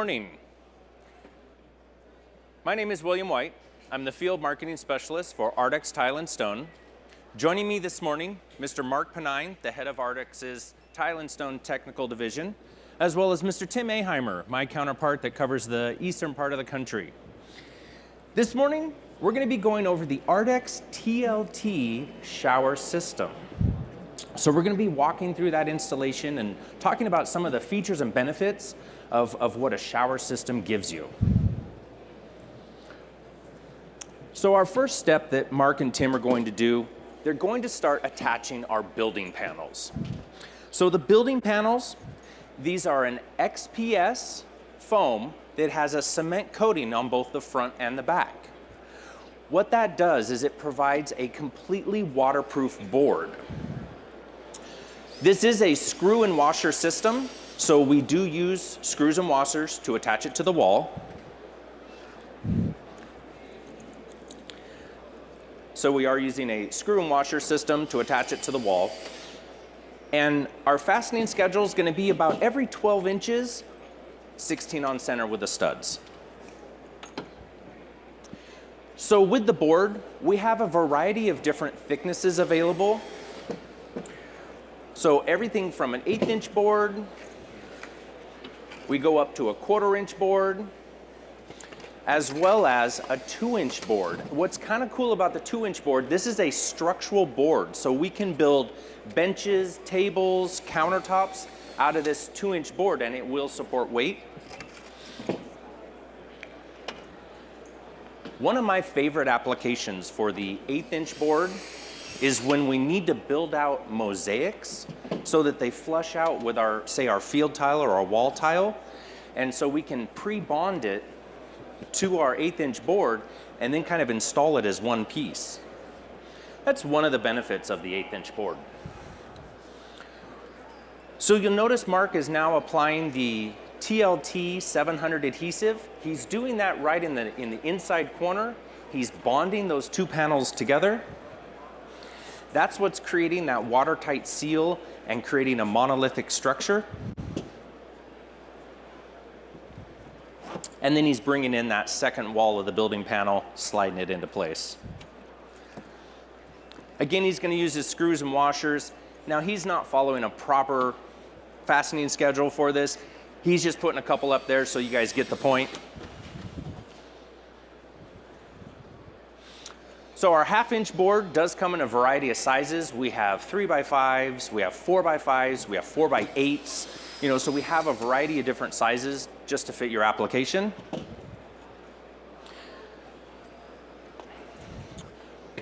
Morning. My name is William White. I'm the Field Marketing Specialist for ARDEX Tile and Stone. Joining me this morning, Mr. Mark Panine, the head of ARDEX's Tile and Stone Technical Division, as well as Mr. Tim Aheimer, my counterpart that covers the eastern part of the country. This morning, we're going to be going over the ARDEX TLT shower system. So we're going to be walking through that installation and talking about some of the features and benefits of what a shower system gives you. So our first step that Mark and Tim are going to do, they're going to start attaching our building panels. So the building panels, these are an XPS foam that has a cement coating on both the front and the back. What that does is it provides a completely waterproof board. This is a screw and washer system, so we do use screws and washers to attach it to the wall. So we are using a screw and washer system to attach it to the wall. And our fastening schedule is going to be about every 12 inches, 16 on center with the studs. So with the board, we have a variety of different thicknesses available. So everything from an 1/8 inch board, we go up to a 1/4 inch board, as well as a 2-inch board. What's kind of cool about the 2-inch board, this is a structural board, so we can build benches, tables, countertops out of this 2-inch board, and it will support weight. One of my favorite applications for the 1/8 inch board is when we need to build out mosaics so that they flush out with our, say, our field tile or our wall tile. And so we can pre-bond it to our 1/8 inch board and then kind of install it as one piece. That's one of the benefits of the 1/8 inch board. So you'll notice Mark is now applying the TLT 700 adhesive. He's doing that right in the inside corner. He's bonding those two panels together. That's what's creating that watertight seal and creating a monolithic structure. And then he's bringing in that second wall of the building panel, sliding it into place. Again, he's going to use his screws and washers. Now, he's not following a proper fastening schedule for this. He's just putting a couple up there so you guys get the point. So our 1/2 inch board does come in a variety of sizes. We have 3x5s, we have 4x5s, we have 4x8s. You know, so we have a variety of different sizes just to fit your application.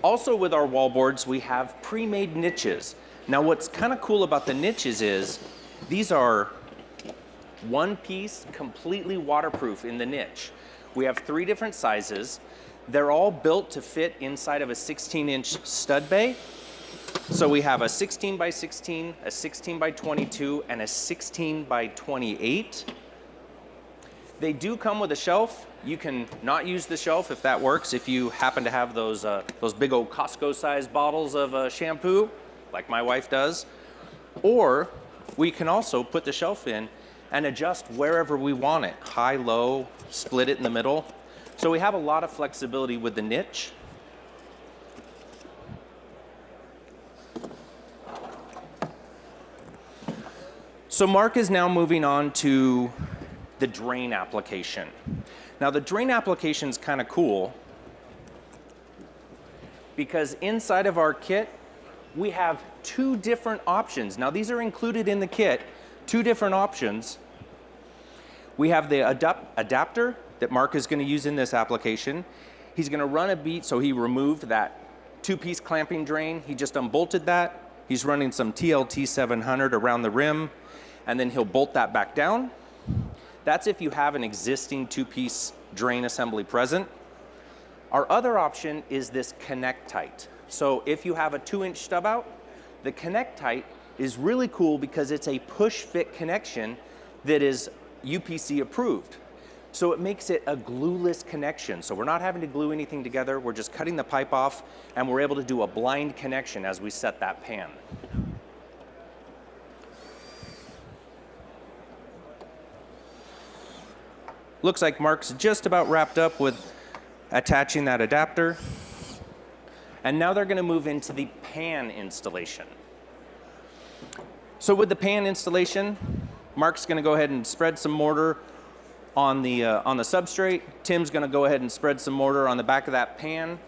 Also with our wall boards, we have pre-made niches. Now what's kind of cool about the niches is these are one piece, completely waterproof in the niche. We have 3 different sizes. They're all built to fit inside of a 16-inch stud bay. So we have a 16x16, a 16x22, and a 16x28. They do come with a shelf. You can not use the shelf if that works. If you happen to have those big old Costco-sized bottles of shampoo, like my wife does. Or we can also put the shelf in and adjust wherever we want it. High, low, split it in the middle. So we have a lot of flexibility with the niche. So Mark is now moving on to the drain application. Now the drain application is kind of cool because inside of our kit, we have 2 different options. Now these are included in the kit, 2 different options. We have the adapter that Mark is going to use in this application. He's going to run a bead, so he removed that 2-piece clamping drain. He just unbolted that. He's running some TLT 700 around the rim, and then he'll bolt that back down. That's if you have an existing 2-piece drain assembly present. Our other option is this Connect Tight. So if you have a 2-inch stub out, the Connect Tight is really cool because it's a push-fit connection that is UPC approved. So it makes it a glueless connection. So we're not having to glue anything together. We're just cutting the pipe off, and we're able to do a blind connection as we set that pan. looks like Mark's just about wrapped up with attaching that adapter. And now they're going to move into the pan installation. So with the pan installation, Mark's going to go ahead and spread some mortar on the substrate. Tim's going to go ahead and spread some mortar on the back of that pan.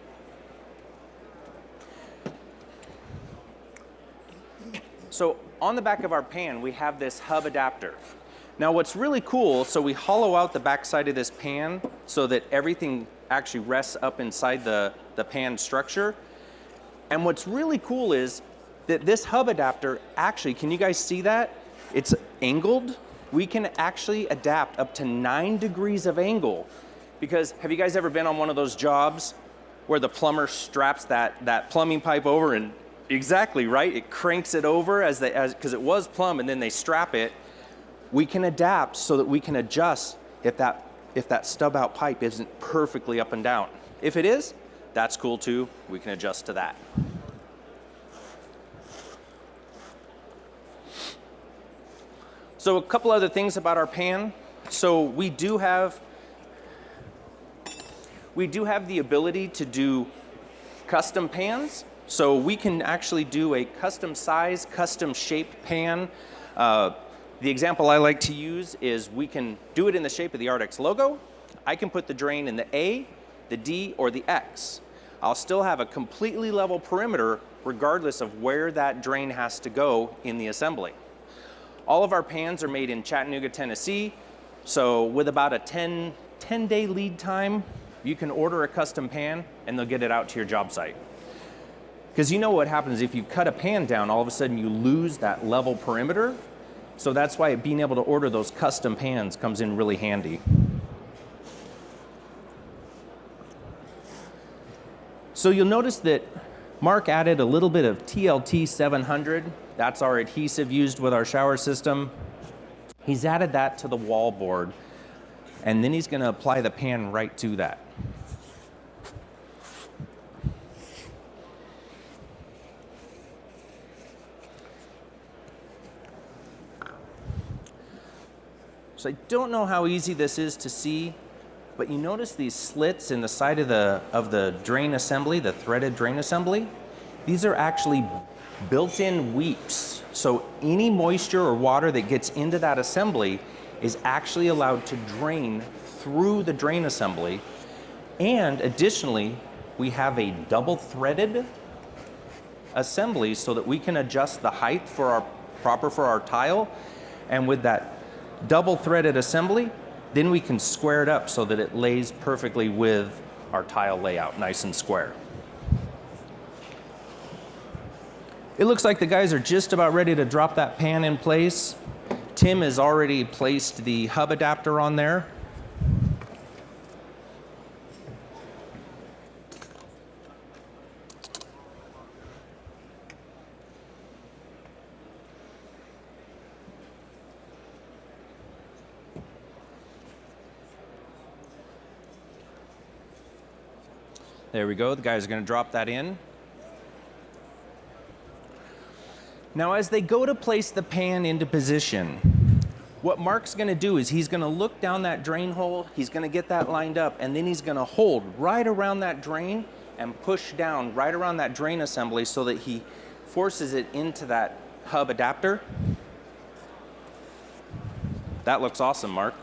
So on the back of our pan, we have this hub adapter. Now what's really cool, so we hollow out the back side of this pan so that everything actually rests up inside the pan structure. And what's really cool is that this hub adapter actually, can you guys see that? It's angled. We can actually adapt up to 9 degrees of angle. Because have you guys ever been on one of those jobs where the plumber straps that plumbing pipe over and exactly, right? It cranks it over because it was plumb and then they strap it. We can adapt so that we can adjust if that stub out pipe isn't perfectly up and down. If it is, that's cool too. We can adjust to that. So a couple other things about our pan. So we do have the ability to do custom pans. So we can actually do a custom size, custom shaped pan. The example I like to use is we can do it in the shape of the ARDEX logo. I can put the drain in the A, the D, or the X. I'll still have a completely level perimeter regardless of where that drain has to go in the assembly. All of our pans are made in Chattanooga, Tennessee. So with about a 10-day lead time, you can order a custom pan and they'll get it out to your job site. Because you know what happens if you cut a pan down, all of a sudden you lose that level perimeter. So that's why being able to order those custom pans comes in really handy. So you'll notice that Mark added a little bit of TLT 700. That's our adhesive used with our shower system. He's added that to the wall board, and then he's going to apply the pan right to that. So I don't know how easy this is to see, but you notice these slits in the side of the drain assembly, the threaded drain assembly? These are actually built-in weeps. So any moisture or water that gets into that assembly is actually allowed to drain through the drain assembly. And additionally, we have a double-threaded assembly so that we can adjust the height for our tile. And with that double-threaded assembly, then we can square it up so that it lays perfectly with our tile layout, nice and square. It looks like the guys are just about ready to drop that pan in place. Tim has already placed the hub adapter on there. There we go, the guys are going to drop that in. Now as they go to place the pan into position, what Mark's going to do is he's going to look down that drain hole, he's going to get that lined up, and then he's going to hold right around that drain and push down right around that drain assembly so that he forces it into that hub adapter. That looks awesome, Mark.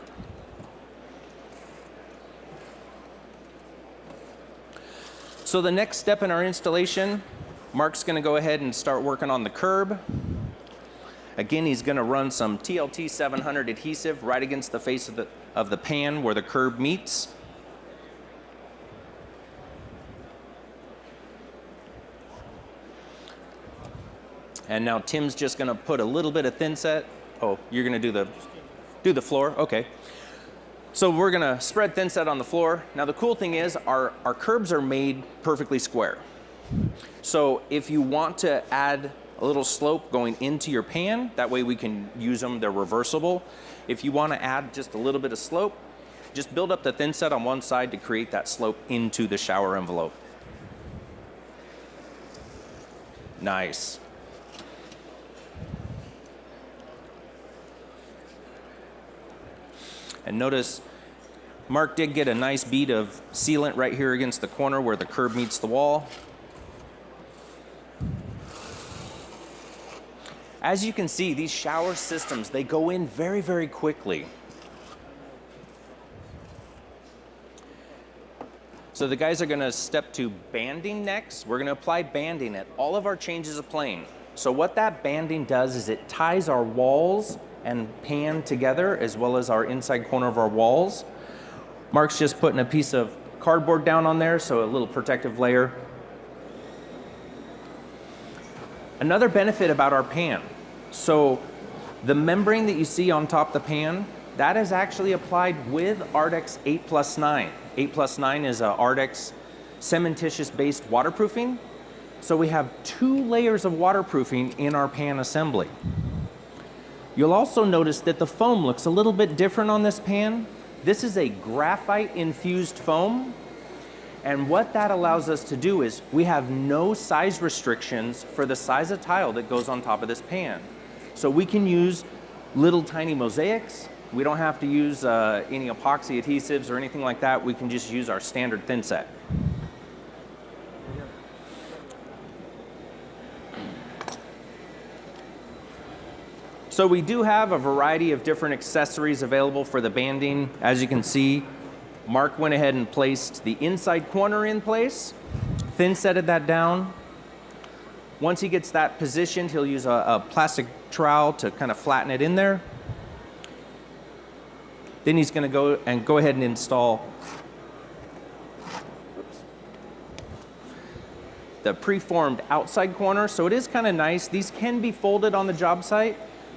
So the next step in our installation, Mark's going to go ahead and start working on the curb. Again, he's going to run some TLT 700 adhesive right against the face of the pan where the curb meets. And now Tim's just going to put a little bit of thin set. Oh, you're going to do the floor? Okay. So we're going to spread thin set on the floor. Now the cool thing is our curbs are made perfectly square. So if you want to add a little slope going into your pan, that way we can use them, they're reversible. If you want to add just a little bit of slope, just build up the thin set on one side to create that slope into the shower envelope. Nice. And notice Mark did get a nice bead of sealant right here against the corner where the curb meets the wall. As you can see, these shower systems, they go in very, very quickly. So the guys are gonna step to banding next. We're gonna apply banding at all of our changes of plane. So what that banding does is it ties our walls and pan together, as well as our inside corner of our walls. Mark's just putting a piece of cardboard down on there, so a little protective layer. Another benefit about our pan, so the membrane that you see on top of the pan, that is actually applied with ARDEX 8+9. 8+9 is a ARDEX cementitious based waterproofing. So we have 2 layers of waterproofing in our pan assembly. You'll also notice that the foam looks a little bit different on this pan. This is a graphite infused foam. And what that allows us to do is we have no size restrictions for the size of tile that goes on top of this pan. So we can use little tiny mosaics. We don't have to use any epoxy adhesives or anything like that. We can just use our standard thin set. So we do have a variety of different accessories available for the banding. As you can see, Mark went ahead and placed the inside corner in place, thin setted that down. Once he gets that positioned, he'll use a plastic trowel to kind of flatten it in there. Then he's going to go ahead and install the preformed outside corner. So it is kind of nice. These can be folded on the job site,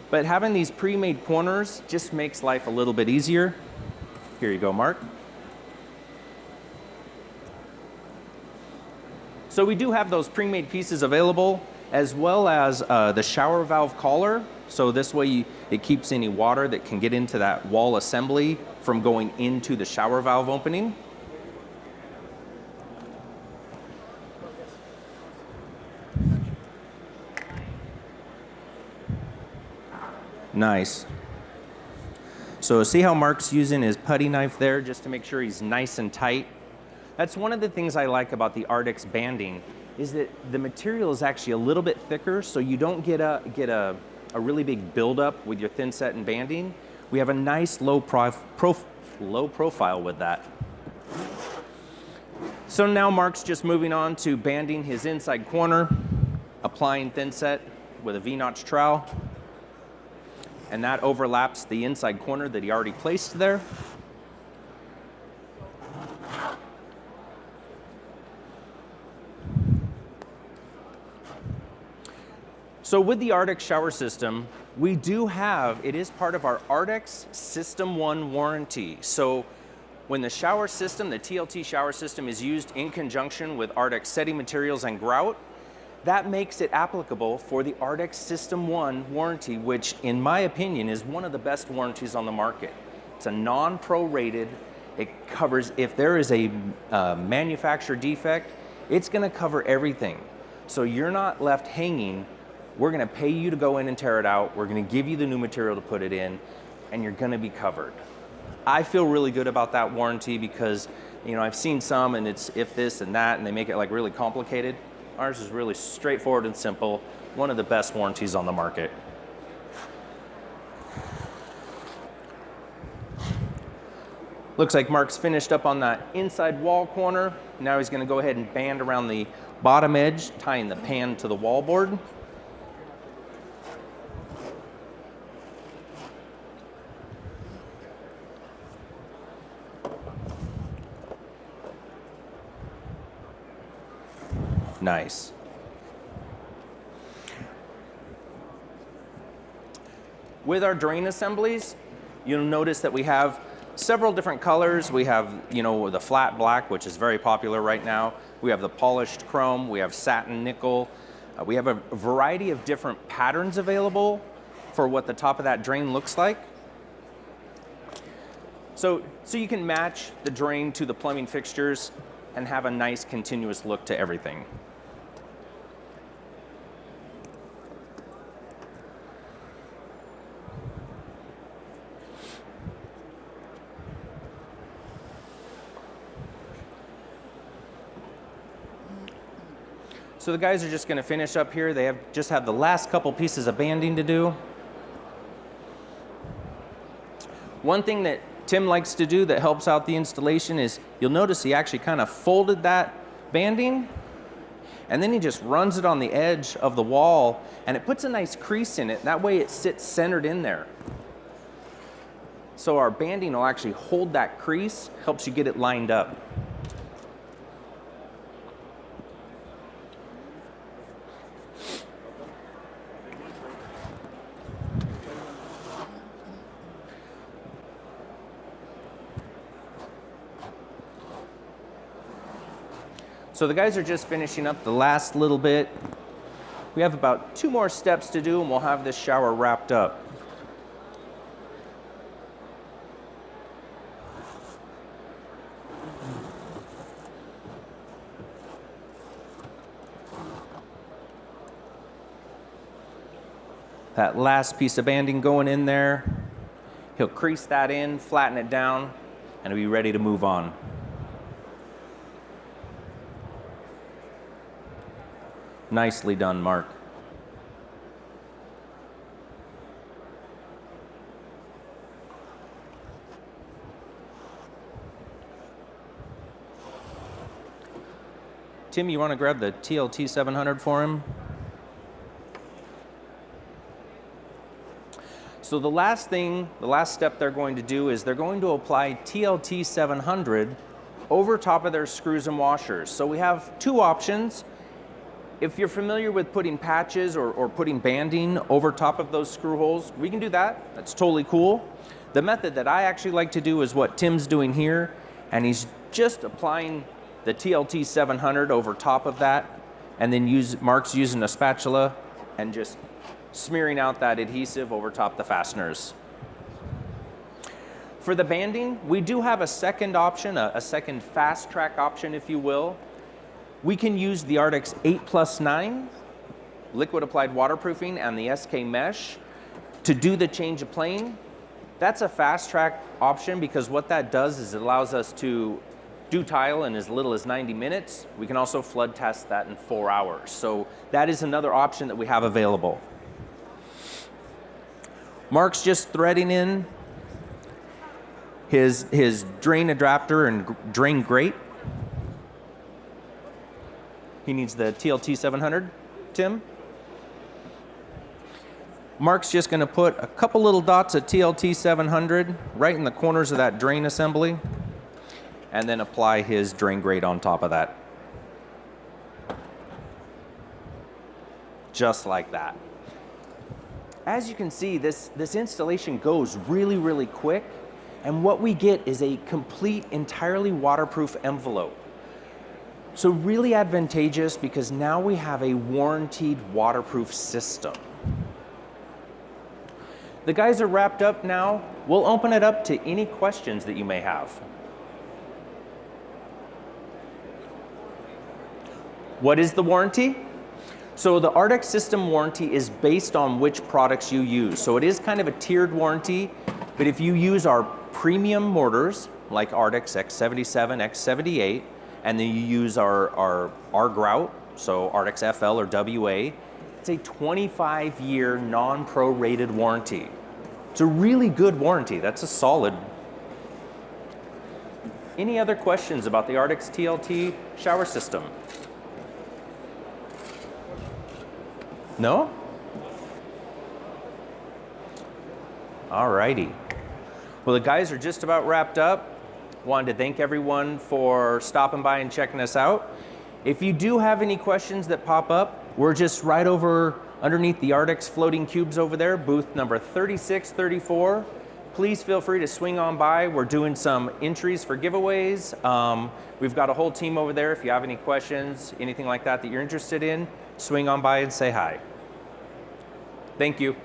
but having these pre-made corners just makes life a little bit easier. Here you go, Mark. So we do have those pre-made pieces available, as well as the shower valve collar. So this way it keeps any water that can get into that wall assembly from going into the shower valve opening. Nice. So see how Mark's using his putty knife there just to make sure he's nice and tight. That's one of the things I like about the ARDEX banding, is that the material is actually a little bit thicker, so you don't get a really big buildup with your thin set and banding. We have a nice low profile with that. So now Mark's just moving on to banding his inside corner, applying thin set with a V-notch trowel. And that overlaps the inside corner that he already placed there. So with the ARDEX shower system, we do have, it is part of our ARDEX System 1 warranty. So when the shower system, the TLT shower system, is used in conjunction with ARDEX setting materials and grout, that makes it applicable for the ARDEX System 1 warranty, which in my opinion is one of the best warranties on the market. It's a non-prorated. It covers, if there is a manufacturer defect, it's gonna cover everything. So you're not left hanging. We're gonna pay you to go in and tear it out. We're gonna give you the new material to put it in, and you're gonna be covered. I feel really good about that warranty because, you know, I've seen some and it's if this and that, and they make it like really complicated. Ours is really straightforward and simple. One of the best warranties on the market. Looks like Mark's finished up on that inside wall corner. Now he's gonna go ahead and band around the bottom edge, tying the pan to the wallboard. Nice. With our drain assemblies, you'll notice that we have several different colors. We have, you know, the flat black, which is very popular right now. We have the polished chrome. We have satin nickel. We have a variety of different patterns available for what the top of that drain looks like. So you can match the drain to the plumbing fixtures and have a nice continuous look to everything. So the guys are just going to finish up here. They just have the last couple pieces of banding to do. One thing that Tim likes to do that helps out the installation is, you'll notice he actually kind of folded that banding, and then he just runs it on the edge of the wall, and it puts a nice crease in it. That way it sits centered in there. So our banding will actually hold that crease, helps you get it lined up. So the guys are just finishing up the last little bit. We have about 2 more steps to do and we'll have this shower wrapped up. That last piece of banding going in there, he'll crease that in, flatten it down, and it'll be ready to move on. Nicely done, Mark. Tim, you want to grab the TLT 700 for him? So the last step they're going to do is they're going to apply TLT 700 over top of their screws and washers. So we have 2 options. If you're familiar with putting patches or putting banding over top of those screw holes, we can do that. That's totally cool. The method that I actually like to do is what Tim's doing here, and he's just applying the TLT 700 over top of that, and then Mark's using a spatula and just smearing out that adhesive over top the fasteners. For the banding, we do have a second option, a second fast track option, if you will. We can use the ARDEX 8+9 liquid applied waterproofing and the SK mesh to do the change of plane. That's a fast track option because what that does is it allows us to do tile in as little as 90 minutes. We can also flood test that in 4 hours. So that is another option that we have available. Mark's just threading in his drain adapter and drain grate. He needs the TLT 700, Tim. Mark's just going to put a couple little dots of TLT 700 right in the corners of that drain assembly, and then apply his drain grate on top of that. Just like that. As you can see, this installation goes really, really quick, and what we get is a complete, entirely waterproof envelope. So really advantageous because now we have a warranted waterproof system. The guys are wrapped up now. We'll open it up to any questions that you may have. What is the warranty? So the ARDEX system warranty is based on which products you use. So it is kind of a tiered warranty, but if you use our premium mortars, like ARDEX X77, X78, and then you use our grout, so ARDEX FL or WA, it's a 25-year non-prorated warranty. It's a really good warranty. That's a solid. Any other questions about the ARDEX TLT shower system? No? All righty. Well, the guys are just about wrapped up. Wanted to thank everyone for stopping by and checking us out. If you do have any questions that pop up, we're just right over underneath the ARDEX floating cubes over there, booth number 3634. Please feel free to swing on by. We're doing some entries for giveaways. We've got a whole team over there. If you have any questions, anything like that that you're interested in, swing on by and say hi. Thank you.